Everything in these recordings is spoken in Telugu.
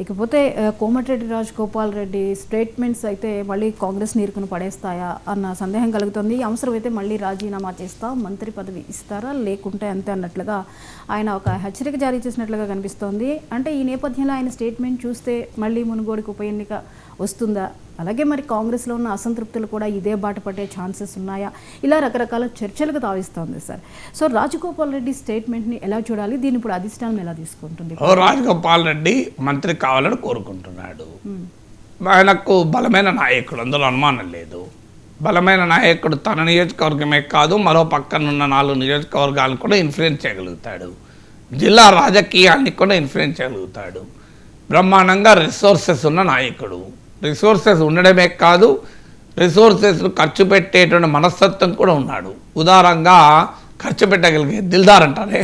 ఇకపోతే కోమటిరెడ్డి రాజగోపాల్ రెడ్డి స్టేట్మెంట్స్ అయితే మళ్ళీ కాంగ్రెస్ నీరుకును పడేస్తాయా అన్న సందేహం కలుగుతుంది. అవసరమైతే మళ్ళీ రాజీనామా చేస్తా, మంత్రి పదవి ఇస్తారా లేకుంటే అంతే అన్నట్లుగా ఆయన ఒక హెచ్చరిక జారీ చేసినట్లుగా కనిపిస్తోంది. అంటే ఈ నేపథ్యంలో ఆయన స్టేట్మెంట్ చూస్తే మళ్ళీ మునుగోడుకు ఉప ఎన్నిక వస్తుందా, అలాగే మరి కాంగ్రెస్లో ఉన్న అసంతృప్తులు కూడా ఇదే బాట పట్టే ఛాన్సెస్ ఉన్నాయా, ఇలా రకరకాల చర్చలకు తావిస్తోంది సార్. సో రాజగోపాల్ రెడ్డి స్టేట్మెంట్ని ఎలా చూడాలి, దీన్ని ఇప్పుడు అధిష్టానం ఎలా తీసుకుంటుంది? రాజగోపాల్ రెడ్డి మంత్రి కావాలని కోరుకుంటున్నాడు. ఆయనకు బలమైన నాయకుడు, అందులో అనుమానం లేదు. బలమైన నాయకుడు తన నియోజకవర్గమే కాదు, మరో పక్కనున్న 4 నియోజకవర్గాలను కూడా ఇన్ఫ్లుయెన్స్ చేయగలుగుతాడు. జిల్లా రాజకీయాన్ని కూడా ఇన్ఫ్లుయెన్స్ చేయగలుగుతాడు. బ్రహ్మాండంగా రిసోర్సెస్ ఉన్న నాయకుడు. రిసోర్సెస్ ఉండడమే కాదు, రిసోర్సెస్ ఖర్చు పెట్టేటువంటి మనస్తత్వం కూడా ఉన్నాడు. ఉదారంగా ఖర్చు పెట్టగలిగే దిల్దార్ అంటారే,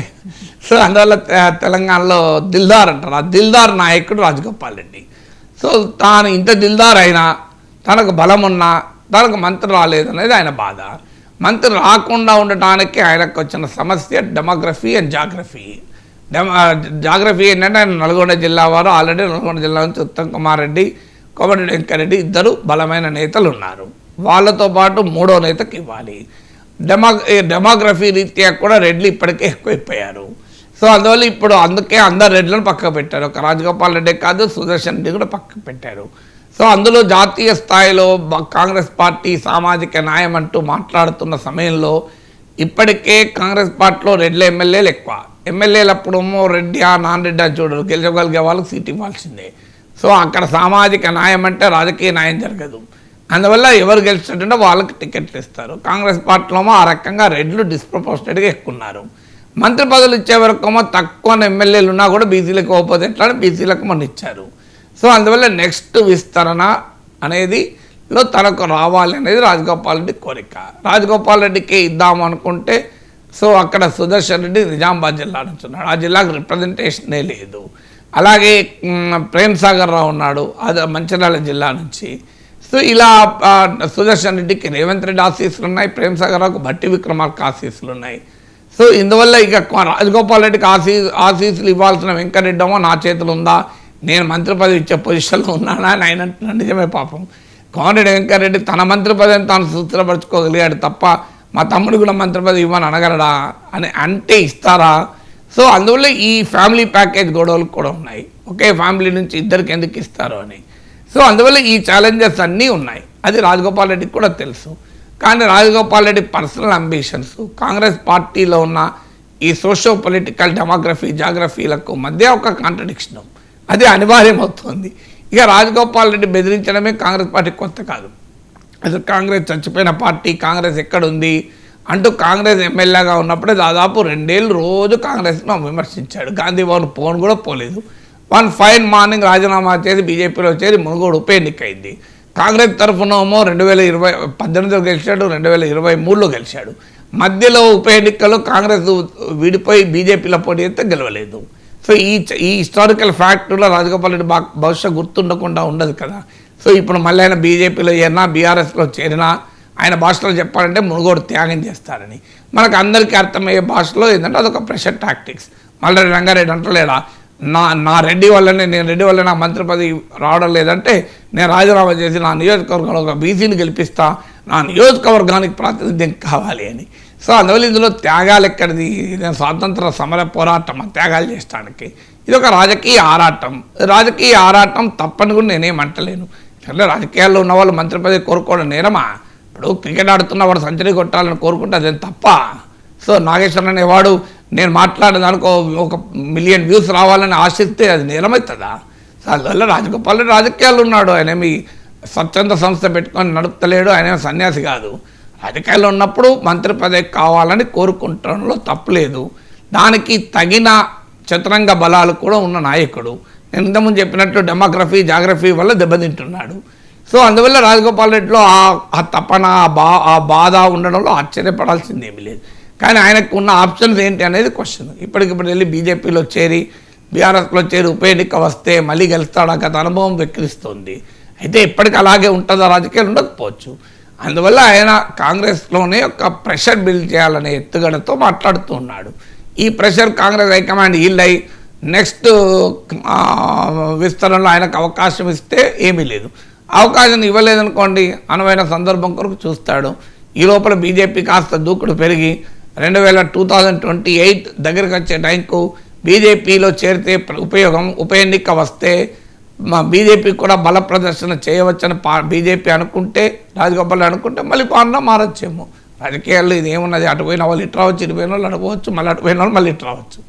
సో అందువల్ల తెలంగాణలో దిల్దార్ అంటారు. ఆ దిల్దార్ నాయకుడు రాజగోపాల్ రెడ్డి. సో తాను ఇంత దిల్దార్ అయినా, తనకు బలం ఉన్నా తనకు మంత్రి రాలేదనేది ఆయన బాధ. మంత్రి రాకుండా ఉండటానికి ఆయనకు వచ్చిన సమస్య డెమోగ్రఫీ అండ్ జాగ్రఫీ. జాగ్రఫీ ఏంటంటే ఆయన నల్గొండ జిల్లా వారు. ఆల్రెడీ నల్గొండ జిల్లా నుంచి ఉత్తమ్ కుమార్ రెడ్డి, కోమటిరెడ్డి వెంకరెడ్డి ఇద్దరు బలమైన నేతలు ఉన్నారు. వాళ్ళతో పాటు 3వ నేతకి ఇవ్వాలి. డెమోగ్రఫీ రీత్యా కూడా రెడ్లు ఇప్పటికే ఎక్కువైపోయారు. సో అందువల్ల ఇప్పుడు అందుకే అందరు రెడ్లను పక్కకు పెట్టారు. ఒక రాజగోపాల్ రెడ్డి కాదు, సుదర్శన్ రెడ్డి కూడా పక్కకు పెట్టారు. సో అందులో జాతీయ స్థాయిలో కాంగ్రెస్ పార్టీ సామాజిక న్యాయం అంటూ మాట్లాడుతున్న సమయంలో ఇప్పటికే కాంగ్రెస్ పార్టీలో రెడ్ల ఎమ్మెల్యేలు ఎక్కువ. ఎమ్మెల్యేలు అప్పుడేమో రెడ్డి నాన్ రెడ్డి అని చూడరు, గెలవగలిగే వాళ్ళకి సీట్ ఇవ్వాల్సిందే. సో అక్కడ సామాజిక న్యాయం అంటే రాజకీయ న్యాయం జరగదు. అందువల్ల ఎవరు గెలిచినట్టుంటే వాళ్ళకి టికెట్లు ఇస్తారు. కాంగ్రెస్ పార్టీలో ఆ రకంగా రెడ్లు డిస్ప్రపోర్షనేట్గా ఎక్కున్నారు. మంత్రి పదవులు ఇచ్చే వరకేమో తక్కువ ఎమ్మెల్యేలు ఉన్నా కూడా బీసీలకు ఇవ్వకపోతే ఎట్లా, బీసీలకు మొన్న ఇచ్చారు. సో అందువల్ల నెక్స్ట్ విస్తరణ అనేది తనకు రావాలి అనేది రాజగోపాల్ రెడ్డి కోరిక. రాజగోపాల్ రెడ్డికి ఇద్దాము అనుకుంటే సో అక్కడ సుదర్శన్ రెడ్డి నిజామాబాద్ జిల్లా నుంచి ఉన్నాడు, ఆ జిల్లాకు రిప్రజెంటేషనే లేదు. అలాగే ప్రేమ్ సాగర్ రావు ఉన్నాడు, అది మంచిర్యాల జిల్లా నుంచి. సో ఇలా సుదర్శన్ రెడ్డికి రేవంత్ రెడ్డి ఆశీస్సులు ఉన్నాయి, ప్రేమ్ సాగర్ రావుకు భట్టి విక్రమార్క ఆశీస్సులు ఉన్నాయి. సో ఇందువల్ల ఇక రాజగోపాల్ రెడ్డికి ఆశీస్సులు ఇవ్వాల్సిన వెంకరెడ్డమో నా చేతులు ఉందా, నేను మంత్రి పదవి ఇచ్చే పొజిషన్లో ఉన్నానా అని ఆయన అంటున్నాడు. నిజమే పాపం. కోమటిరెడ్డి వెంకరెడ్డి తన మంత్రి పదవిని తాను సూత్రపరచుకోగలిగాడు తప్ప మా తమ్ముడు కూడా మంత్రి పదవి ఇవ్వని అనగలడా అని అంటే ఇస్తారా? సో అందువల్ల ఈ ఫ్యామిలీ ప్యాకేజ్ గొడవలు కూడా ఉన్నాయి. ఒకే ఫ్యామిలీ నుంచి ఇద్దరికి ఎందుకు ఇస్తారు అని. సో అందువల్ల ఈ ఛాలెంజెస్ అన్నీ ఉన్నాయి. అది రాజగోపాల్ రెడ్డికి కూడా తెలుసు. కానీ రాజగోపాల్ రెడ్డి పర్సనల్ అంబిషన్స్, కాంగ్రెస్ పార్టీలో ఉన్న ఈ సోషో పొలిటికల్ డెమోగ్రఫీ జాగ్రఫీలకు మధ్య ఒక కాంట్రడిక్షన్, అది అనివార్యమవుతుంది. ఇక రాజగోపాల్ రెడ్డి బెదిరించడమే కాంగ్రెస్ పార్టీ కొత్త కాదు. అసలు కాంగ్రెస్ చచ్చిపోయిన పార్టీ, కాంగ్రెస్ ఎక్కడుంది అంటూ కాంగ్రెస్ ఎమ్మెల్యేగా ఉన్నప్పుడే దాదాపు 2 ఏళ్ళు రోజు కాంగ్రెస్ను విమర్శించాడు. గాంధీ భవన్ పోను కూడా పోలేదు. వన్ ఫైన్ మార్నింగ్ రాజీనామా చేసి బీజేపీలో చేరి మునుగోడు ఉప ఎన్నికైంది. కాంగ్రెస్ తరఫునేమో 2018లో గెలిచాడు, 2023లో గెలిచాడు. మధ్యలో ఉప ఎన్నికల్లో కాంగ్రెస్ విడిపోయి బీజేపీలో పోటీ అయితే గెలవలేదు. సో ఈ హిస్టారికల్ ఫ్యాక్టర్లో రాజగోపాల్ రెడ్డి బహుశా గుర్తుండకుండా ఉండదు కదా. సో ఇప్పుడు మళ్ళీ ఆయన బీజేపీలో చేరినా, బీఆర్ఎస్లో చేరినా ఆయన భాషలో చెప్పాలంటే మునుగోడు త్యాగం చేస్తారని మనకు అందరికీ అర్థమయ్యే భాషలో ఏంటంటే అదొక ప్రెషర్ టాక్టిక్స్. మళ్ళీ రంగారెడ్డి అంటలేడా, నా రెడ్డి వల్లనే, నేను రెడ్డి వల్ల నాకు మంత్రి పదవి రావడం లేదంటే నేను రాజీనామా చేసి నా నియోజకవర్గంలో ఒక బీసీని గెలిపిస్తా, నా నియోజకవర్గానికి ప్రాతినిధ్యం కావాలి అని. సో అందువల్ల ఇందులో త్యాగాలు ఎక్కడిది? స్వాతంత్ర సమర పోరాటం, త్యాగాలు చేయడానికి ఇది ఒక రాజకీయ ఆరాటం. రాజకీయ ఆరాటం తప్పని కూడా నేనేమంటలేను. అంటే రాజకీయాల్లో ఉన్న వాళ్ళు మంత్రి పదవి కోరుకోవడం నేరమా? ఇప్పుడు క్రికెట్ ఆడుతున్న వాడు సెంచరీ కొట్టాలని కోరుకుంటే అదేం తప్ప? సో నాగేశ్వరన్ అనేవాడు నేను మాట్లాడేదానికి 1 మిలియన్ వ్యూస్ రావాలని ఆశిస్తే అది నేరమవుతుందా? సో అందువల్ల రాజగోపాల్ రెడ్డి రాజకీయాలు ఉన్నాడు. ఆయన మీ స్వచ్ఛంద సంస్థ పెట్టుకొని నడుపుతలేడు, ఆయన సన్యాసి కాదు. రాజకీయాల్లో ఉన్నప్పుడు మంత్రి పదవి కావాలని కోరుకుంటడంలో తప్పులేదు. దానికి తగిన చతురంగ బలాలు కూడా ఉన్న నాయకుడు. నేను ఇంతకుముందు చెప్పినట్టు డెమోగ్రఫీ జాగ్రఫీ వల్ల దెబ్బతింటున్నాడు. సో అందువల్ల రాజగోపాల్ రెడ్డిలో ఆ తపన, ఆ బాధ ఉండడంలో ఆశ్చర్యపడాల్సింది ఏమీ లేదు. కానీ ఆయనకు ఉన్న ఆప్షన్స్ ఏంటి అనేది క్వశ్చన్. ఇప్పటికిప్పుడు వెళ్ళి బీజేపీలో చేరి, బీఆర్ఎస్లో చేరి ఉప ఎన్నిక వస్తే మళ్ళీ గెలుస్తాడా? గత అనుభవం వెక్కిరిస్తుంది. అయితే ఇప్పటికి అలాగే ఉంటుందా? రాజకీయాలు ఉండకపోవచ్చు. అందువల్ల ఆయన కాంగ్రెస్లోనే ఒక ప్రెషర్ బిల్డ్ చేయాలనే ఎత్తుగడతో మాట్లాడుతూ ఉన్నాడు. ఈ ప్రెషర్ కాంగ్రెస్ హైకమాండ్ ఈల్డ్ అయి నెక్స్ట్ విస్తరణలో ఆయనకు అవకాశం ఇస్తే ఏమీ లేదు. అవకాశం ఇవ్వలేదనుకోండి, అనువైన సందర్భం కొరకు చూస్తాడు. ఈ లోపల బీజేపీ కాస్త దూకుడు పెరిగి 2028 దగ్గరికి వచ్చే టైంకు బీజేపీలో చేరితే ఉపయోగం, ఉప ఎన్నిక వస్తే మా బీజేపీ కూడా బల ప్రదర్శన చేయవచ్చని బీజేపీ అనుకుంటే, రాజగోపాల్ అనుకుంటే మళ్ళీ పాలన మారచ్చేమో. రాజకీయాల్లో ఇది ఏమున్నది, అటు పోయిన వాళ్ళు ఇటు రావచ్చు, ఇటు పోయిన వాళ్ళు అటు పోవచ్చు, మళ్ళీ అటు పోయిన వాళ్ళు మళ్ళీ ఇటు రావచ్చు.